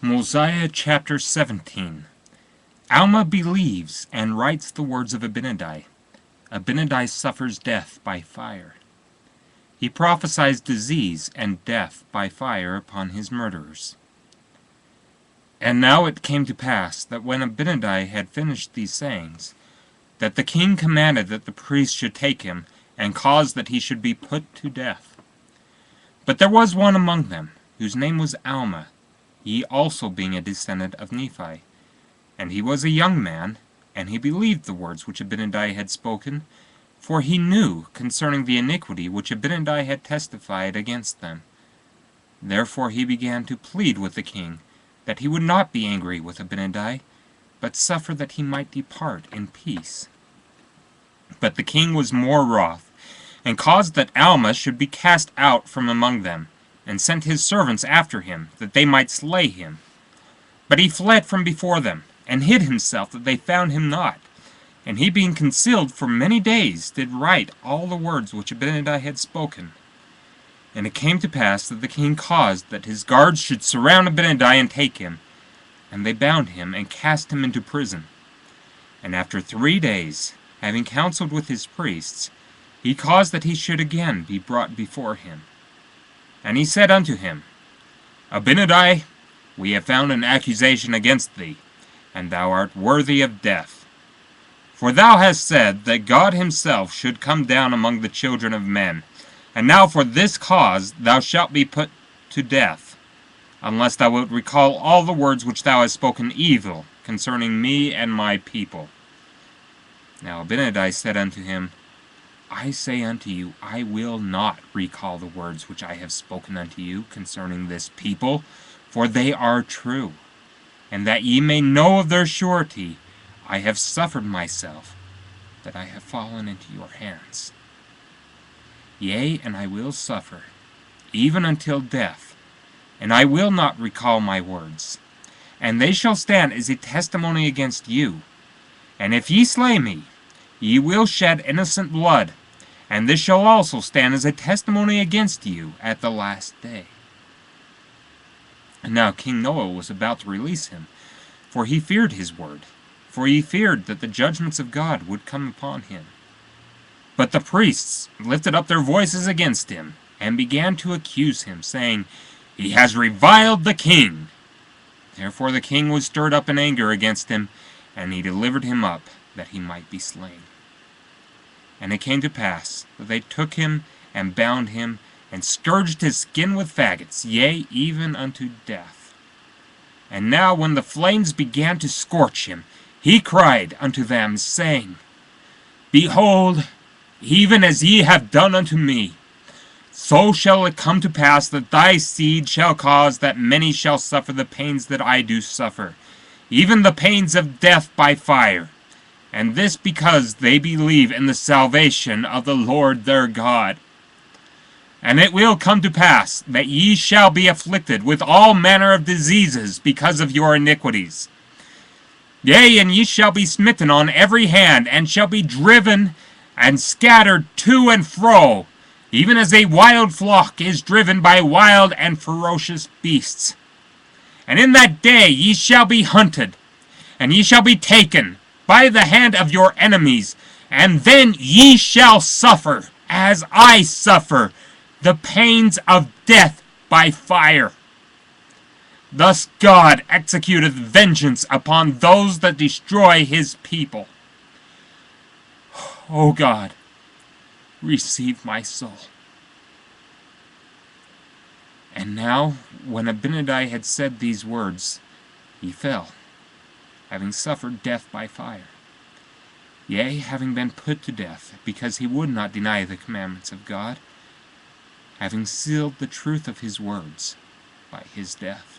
Mosiah chapter 17. Alma believes and writes the words of Abinadi. Abinadi suffers death by fire. He prophesies disease and death by fire upon his murderers. And now it came to pass that when Abinadi had finished these sayings, that the king commanded that the priest should take him, and caused that he should be put to death. But there was one among them, whose name was Alma, he also being a descendant of Nephi. And he was a young man, and he believed the words which Abinadi had spoken, for he knew concerning the iniquity which Abinadi had testified against them. Therefore he began to plead with the king, that he would not be angry with Abinadi, but suffer that he might depart in peace. But the king was more wroth, and caused that Alma should be cast out from among them, and sent his servants after him, that they might slay him. But he fled from before them, and hid himself, that they found him not. And he being concealed for many days, did write all the words which Abinadi had spoken. And it came to pass that the king caused that his guards should surround Abinadi and take him. And they bound him, and cast him into prison. And after 3 days, having counseled with his priests, he caused that he should again be brought before him. And he said unto him, Abinadi, we have found an accusation against thee, and thou art worthy of death. For thou hast said that God himself should come down among the children of men, and now for this cause thou shalt be put to death, unless thou wilt recall all the words which thou hast spoken evil concerning me and my people. Now Abinadi said unto him, I say unto you, I will not recall the words which I have spoken unto you concerning this people, for they are true. And that ye may know of their surety, I have suffered myself, that I have fallen into your hands. Yea, and I will suffer, even until death, and I will not recall my words. And they shall stand as a testimony against you. And if ye slay me, ye will shed innocent blood, and this shall also stand as a testimony against you at the last day. And now King Noah was about to release him, for he feared his word, for he feared that the judgments of God would come upon him. But the priests lifted up their voices against him, and began to accuse him, saying, He has reviled the king. Therefore the king was stirred up in anger against him, and he delivered him up, that he might be slain. And it came to pass that they took him, and bound him, and scourged his skin with faggots, yea, even unto death. And now when the flames began to scorch him, he cried unto them, saying, Behold, even as ye have done unto me, so shall it come to pass that thy seed shall cause that many shall suffer the pains that I do suffer, even the pains of death by fire. And this because they believe in the salvation of the Lord their God. And it will come to pass that ye shall be afflicted with all manner of diseases because of your iniquities. Yea, and ye shall be smitten on every hand, and shall be driven and scattered to and fro, even as a wild flock is driven by wild and ferocious beasts. And in that day ye shall be hunted, and ye shall be taken by the hand of your enemies, and then ye shall suffer, as I suffer, the pains of death by fire. Thus God executeth vengeance upon those that destroy his people. O God, receive my soul. And now, when Abinadi had said these words, he fell, having suffered death by fire. Yea, having been put to death, because he would not deny the commandments of God, having sealed the truth of his words by his death.